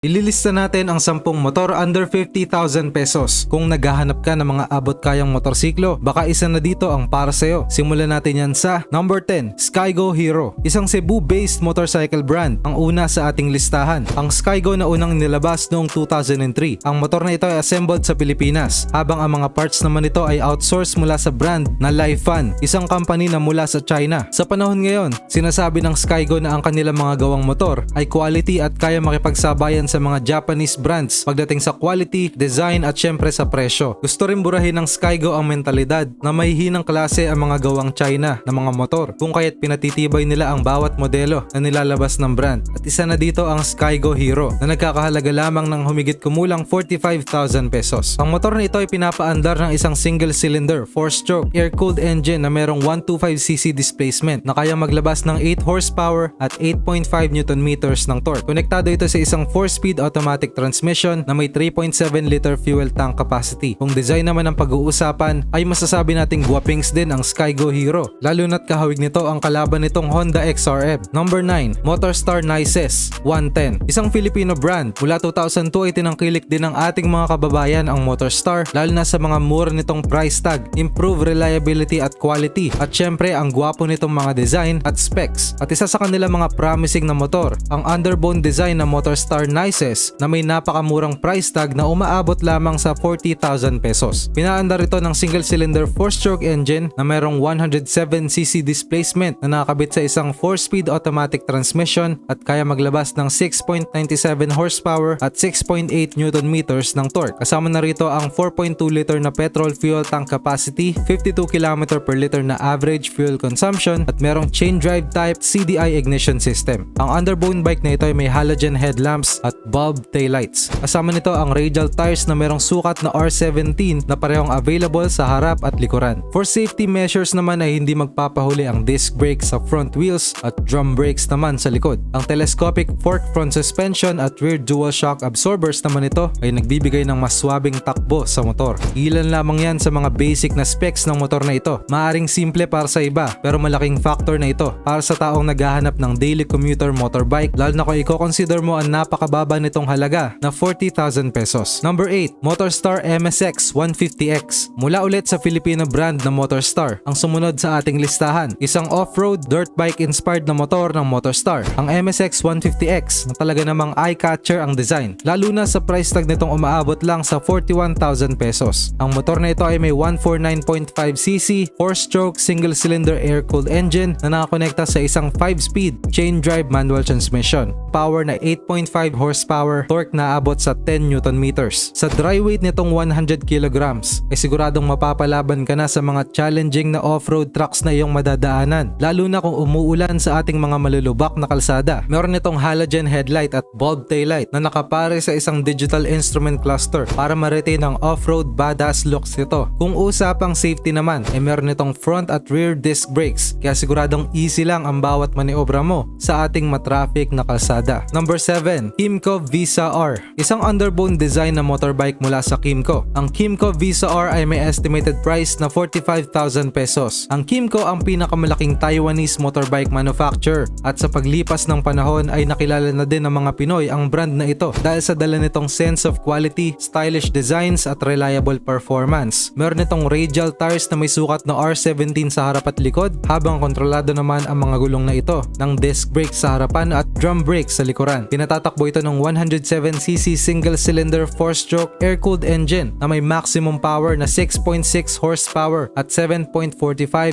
Ililista natin ang 10 motor under 50,000 pesos. Kung naghahanap ka ng mga abot kayang motorsiklo, baka isa na dito ang para sa'yo. Simulan natin yan sa number 10, Skygo Hero. Isang Cebu-based motorcycle brand ang una sa ating listahan. Ang Skygo na unang nilabas noong 2003. Ang motor na ito ay assembled sa Pilipinas, habang ang mga parts naman nito ay outsourced mula sa brand na Lifan, isang company na mula sa China. Sa panahon ngayon, sinasabi ng Skygo na ang kanilang mga gawang motor ay quality at kaya makipagsabayan sa mga Japanese brands pagdating sa quality, design at syempre sa presyo. Gusto rin burahin ng Skygo ang mentalidad na may hinang klase ang mga gawang China na mga motor, kung kaya't pinatitibay nila ang bawat modelo na nilalabas ng brand. At isa na dito ang Skygo Hero na nagkakahalaga lamang ng humigit kumulang 45,000 pesos. Ang motor na ito ay pinapaandar ng isang single cylinder 4-stroke air-cooled engine na merong 125cc displacement na kaya maglabas ng 8 horsepower at 8.5 Nm ng torque. Konektado ito sa isang 4-speed automatic transmission na may 3.7 liter fuel tank capacity. Kung design naman ang pag-uusapan, ay masasabi nating guwapings din ang Skygo Hero, lalo na't kahawig nito ang kalaban nitong Honda XRF. Number 9, Motorstar Nices 110. Isang Filipino brand. Mula 2002 ay tinangkilik din ng ating mga kababayan ang Motorstar, lalo na sa mga mura nitong price tag, improve reliability at quality, at syempre ang gwapo nitong mga design at specs. At isa sa kanilang mga promising na motor, ang underbone design na Motorstar Nices na may napakamurang price tag na umaabot lamang sa 40,000 pesos. Pinaandar ito ng single cylinder 4-stroke engine na mayroong 107cc displacement na nakakabit sa isang 4-speed automatic transmission at kaya maglabas ng 6.97 horsepower at 6.8 Nm ng torque. Kasama na rito ang 4.2 liter na petrol fuel tank capacity, 52 km per liter na average fuel consumption at merong chain drive type CDI ignition system. Ang underbone bike na ito ay may halogen headlamps at bulb taillights. Kasama nito ang radial tires na merong sukat na R17 na parehong available sa harap at likuran. For safety measures naman ay hindi magpapahuli ang disc brake sa front wheels at drum brakes naman sa likod. Ang telescopic fork front suspension at rear dual shock absorbers naman ito ay nagbibigay ng mas swabing takbo sa motor. Ilan lamang yan sa mga basic na specs ng motor na ito. Maaring simple para sa iba, pero malaking factor na ito para sa taong naghahanap ng daily commuter motorbike, lalo na kung i-consider mo ang napakababa nitong halaga na 40,000 pesos. Number 8, Motorstar MSX 150X. Mula ulit sa Filipino brand na Motorstar ang sumunod sa ating listahan. Isang off-road dirt bike inspired na motor ng Motorstar. Ang MSX 150X na talaga namang eye-catcher ang design, lalo na sa price tag nitong umaabot lang sa 41,000 pesos. Ang motor na ito ay may 149.5cc 4-stroke single cylinder air-cooled engine na nakakonekta sa isang 5-speed chain drive manual transmission. Power na 8.5 horsepower, torque na abot sa 10 Nm. Sa dry weight nitong 100 kg ay siguradong mapapalaban ka na sa mga challenging na off-road trucks na iyong madadaanan, lalo na kung umuulan sa ating mga malulubak na kalsada. Meron itong halogen headlight at bulb taillight na nakapare sa isang digital instrument cluster para ma-retain ang off-road badass looks nito. Kung usapang safety naman, ay meron itong front at rear disc brakes, kaya siguradong easy lang ang bawat maniobra mo sa ating matraffic na kalsada. Number 7, Kymco Visa R. Isang underbone design na motorbike mula sa Kymco. Ang Kymco Visa R ay may estimated price na 45,000 pesos. Ang Kymco ang pinakamalaking Taiwanese motorbike manufacturer at sa paglipas ng panahon ay nakilala na din ng mga Pinoy ang brand na ito dahil sa dala nitong sense of quality, stylish designs at reliable performance. Meron itong radial tires na may sukat na R17 sa harap at likod, habang kontrolado naman ang mga gulong na ito ng disc brake sa harapan at drum brake sa likuran. Tinatatakbo ito ng 107cc single cylinder 4-stroke air-cooled engine na may maximum power na 6.6 horsepower at 7.45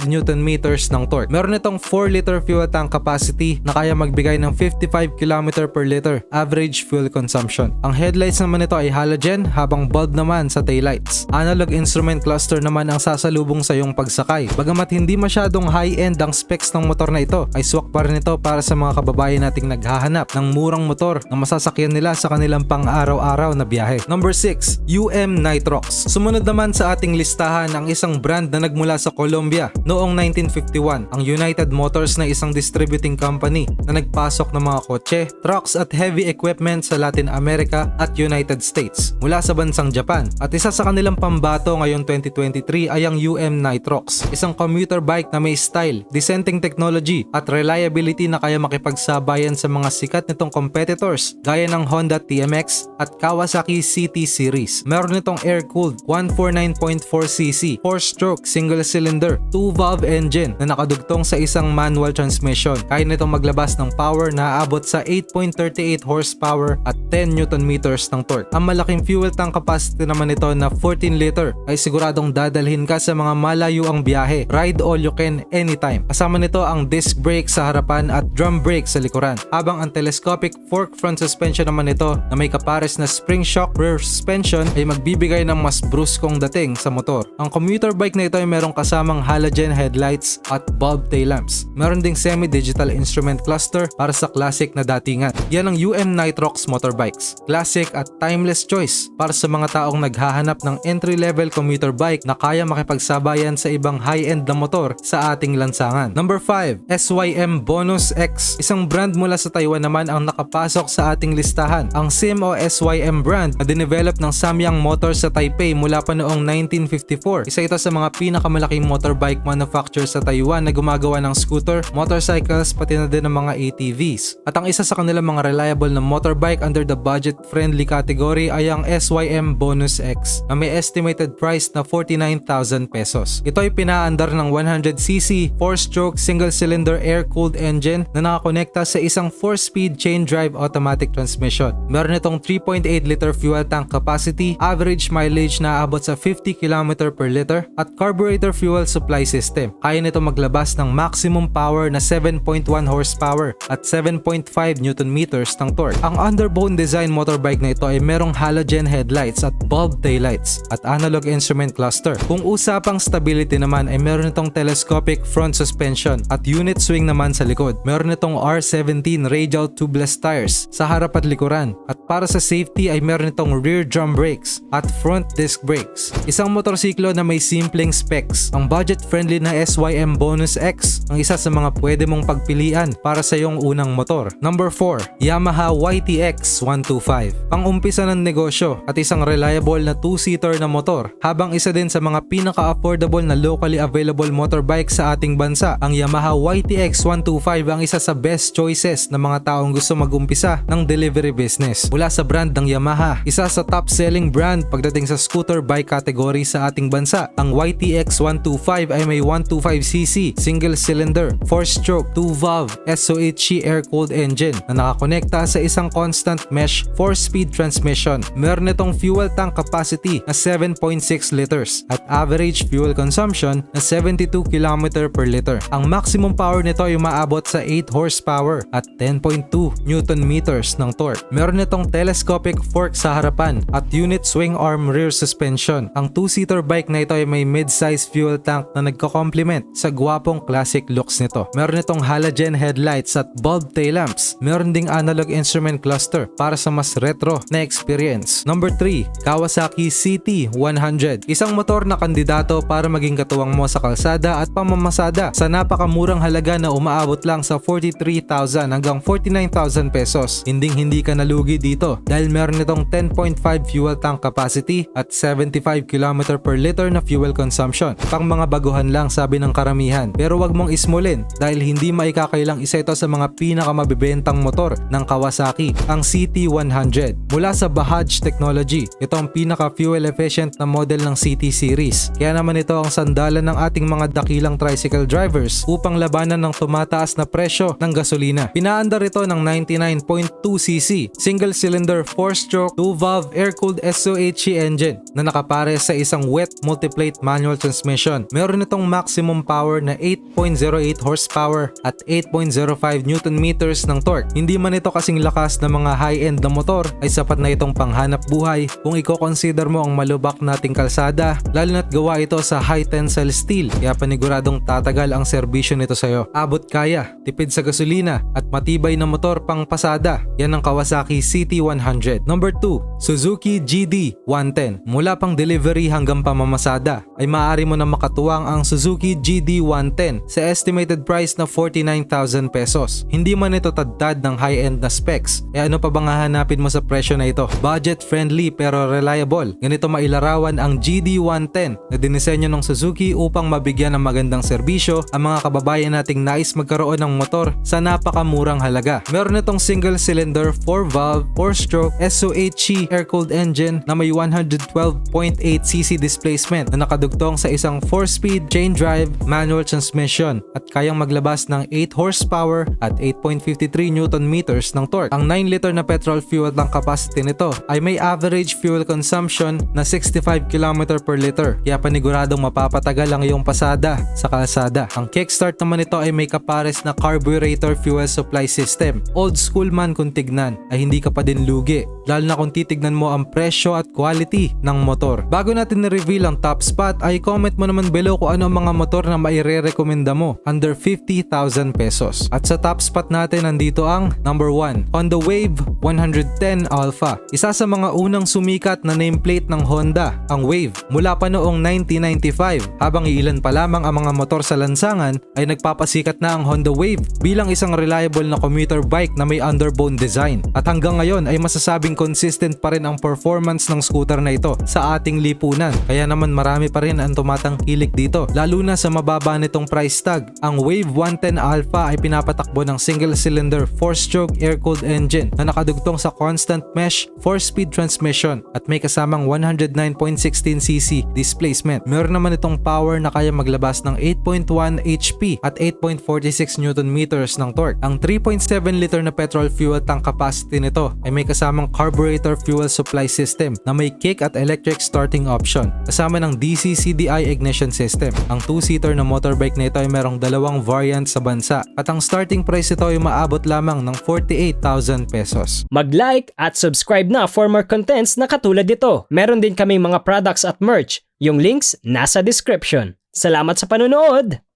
Nm ng torque. Meron itong 4 liter fuel tank capacity na kaya magbigay ng 55 km per liter average fuel consumption. Ang headlights naman nito ay halogen, habang bulb naman sa taillights. Analog instrument cluster naman ang sasalubong sa iyong pagsakay. Bagamat hindi masyadong high-end ang specs ng motor na ito, ay swak pa rin ito para sa mga kababayan nating naghahanap ng murang motor na masasakyan nila sa kanilang pang-araw-araw na biyahe. Number 6, Nitrox. Sumunod naman sa ating listahan ang isang brand na nagmula sa Colombia noong 1951, ang United Motors na isang distributing company na nagpasok ng mga kotse, trucks at heavy equipment sa Latin America at United States mula sa bansang Japan. At isa sa kanilang pambato ngayong 2023 ay ang Nitrox, isang commuter bike na may style, dissenting technology at reliability na kaya makipagsabayan sa mga sikat nitong competitors gaya gaya ng Honda TMX at Kawasaki CT series. Meron itong air-cooled 149.4cc 4-stroke single-cylinder 2-valve engine na nakadugtong sa isang manual transmission. Kaya nitong maglabas ng power na aabot sa 8.38 horsepower at 10 Nm ng torque. Ang malaking fuel tank capacity naman nito na 14 liter ay siguradong dadalhin ka sa mga malayuang biyahe. Ride all you can anytime. Kasama nito ang disc brake sa harapan at drum brake sa likuran. Habang ang telescopic fork front suspension naman nito na may kapares na spring shock rear suspension ay magbibigay ng mas bruskong dating sa motor. Ang commuter bike na ito ay merong kasamang halogen headlights at bulb tail lamps. Meron ding semi-digital instrument cluster para sa classic na datingan. Yan ang Nitrox motorbikes. Classic at timeless choice para sa mga taong naghahanap ng entry-level commuter bike na kaya makipagsabayan sa ibang high-end na motor sa ating lansangan. Number 5, SYM Bonus X. Isang brand mula sa Taiwan naman ang nakapasok sa ating listahan. Ang SIM o SYM brand na dinevelop ng Samyang Motors sa Taipei mula pa noong 1954. Isa ito sa mga pinakamalaking motorbike manufacturer sa Taiwan na gumagawa ng scooter, motorcycles, pati na din ng mga ATVs. At ang isa sa kanilang mga reliable na motorbike under the budget-friendly category ay ang SYM Bonus X na may estimated price na 49,000 pesos. Ito ay pinaandar ng 100cc 4-stroke single-cylinder air-cooled engine na nakakonekta sa isang 4-speed chain drive automatic transmission. Meron itong 3.8 liter fuel tank capacity, average mileage na aabot sa 50 km per liter at carburetor fuel supply system. Kaya nito maglabas ng maximum power na 7.1 horsepower at 7.5 Nm ng torque. Ang underbone design motorbike na ito ay merong halogen headlights at bulb taillights at analog instrument cluster. Kung usapang stability naman ay meron itong telescopic front suspension at unit swing naman sa likod. Meron itong R17 radial tubeless tires sa harap at likuran. At para sa safety ay meron itong rear drum brakes at front disc brakes. Isang motorsiklo na may simpleng specs. Ang budget-friendly na SYM Bonus X ang isa sa mga pwede mong pagpilian para sa iyong unang motor. Number 4, Yamaha YTX 125. Pang-umpisa ng negosyo at isang reliable na 2-seater na motor. Habang isa din sa mga pinaka-affordable na locally available motorbike sa ating bansa, ang Yamaha YTX 125 ang isa sa best choices ng mga taong gusto mag-umpisa ng delivery business. Mula sa brand ng Yamaha, isa sa top-selling brand pagdating sa scooter bike category sa ating bansa. Ang YTX 125 ay may 125cc single-cylinder 4-stroke 2-valve SOHC air-cooled engine na nakakonekta sa isang constant mesh 4-speed transmission. Meron itong fuel tank capacity na 7.6 liters at average fuel consumption na 72 km per liter. Ang maximum power nito ay umaabot sa 8 horsepower at 10.2 Nm ng torque. Meron itong telescopic fork sa harapan at unit swing arm rear suspension. Ang 2-seater bike na ito ay may mid-size fuel tank na nagko-complement sa gwapong classic looks nito. Meron itong halogen headlights at bulb tail lamps. Meron ding analog instrument cluster para sa mas retro na experience. Number 3, Kawasaki CT100. Isang motor na kandidato para maging katuwang mo sa kalsada at pamamasada sa napakamurang halaga na umaabot lang sa 43,000 hanggang 49,000 pesos. Hindi ka nalugi dito dahil meron itong 10.5 fuel tank capacity at 75 km per liter na fuel consumption. Pang mga baguhan lang sabi ng karamihan. Pero wag mong ismulin dahil hindi maikakailang isa ito sa mga pinakamabibentang motor ng Kawasaki, ang CT100. Mula sa Bajaj Technology, ito ang pinaka-fuel efficient na model ng CT series. Kaya naman ito ang sandalan ng ating mga dakilang tricycle drivers upang labanan ng tumataas na presyo ng gasolina. Pinaandar ito ng 99.2cc single-cylinder 4-stroke 2-valve air-cooled SOHC engine na nakapare sa isang wet multiplate manual transmission. Meron itong maximum power na 8.08 horsepower at 8.05 Nm ng torque. Hindi man ito kasing lakas ng mga high-end na motor ay sapat na itong panghanap buhay kung i-consider mo ang malubak nating kalsada, lalo na't gawa ito sa high tensile steel kaya paniguradong tatagal ang serbisyo nito sa'yo. Abot kaya, tipid sa gasolina at matibay na motor pang pasada. Yan ang Kawasaki CT100. Number 2, Suzuki GD110. Mula pang delivery hanggang pamamasada ay maaari mo na makatuwang ang Suzuki GD110 sa estimated price na 49,000 pesos. Hindi man ito tadtad ng high-end na specs. E ano pa bang hahanapin mo sa presyo na ito? Budget friendly pero reliable. Ganito mailarawan ang GD110 na dinisenyo ng Suzuki upang mabigyan ng magandang serbisyo ang mga kababayan nating nais magkaroon ng motor sa napakamurang halaga. Meron itong single cylinder 4-cylinder, 4-valve, 4-stroke, SO8 air-cooled engine na may 112.8cc displacement na nakadugtong sa isang 4-speed chain drive manual transmission at kayang maglabas ng 8 horsepower at 8.53 Newton meters ng torque. Ang 9-liter na petrol fuel tank capacity nito ay may average fuel consumption na 65 km per liter, kaya paniguradong mapapatagal ang iyong pasada sa kalsada. Ang kickstart naman nito ay may kapares na carburetor fuel supply system. Old school man kung tignan ay hindi ka pa din lugi, lalo na kung titignan mo ang presyo at quality ng motor. Bago natin na-reveal ang top spot ay comment mo naman below kung ano ang mga motor na maire-recommenda mo under 50,000 pesos. At sa top spot natin nandito ang number 1, Honda Wave 110 Alpha. Isa sa mga unang sumikat na nameplate ng Honda, ang Wave, mula pa noong 1995. Habang iilan pa lamang ang mga motor sa lansangan ay nagpapasikat na ang Honda Wave bilang isang reliable na commuter bike na may underbone design. At hanggang ngayon ay masasabing consistent pa rin ang performance ng scooter na ito sa ating lipunan. Kaya naman marami pa rin ang tumatangkilik dito, lalo na sa mababa nitong price tag. Ang Wave 110 Alpha ay pinapatakbo ng single-cylinder 4-stroke air-cooled engine na nakadugtong sa constant mesh 4-speed transmission at may kasamang 109.16cc displacement. Meron naman itong power na kaya maglabas ng 8.1 HP at 8.46 Newton meters ng torque. Ang 3.7 liter na petrol fuel tank capacity nito ay may kasamang carburetor fuel supply system na may kick at electric starting option kasama ng DC CDI ignition system. Ang 2-seater na motorbike na ito ay merong dalawang variant sa bansa at ang starting price nito ay maabot lamang ng 48,000 pesos. Mag-like at subscribe na for more contents na katulad nito. Meron din kaming mga products at merch. Yung links nasa description. Salamat sa panonood!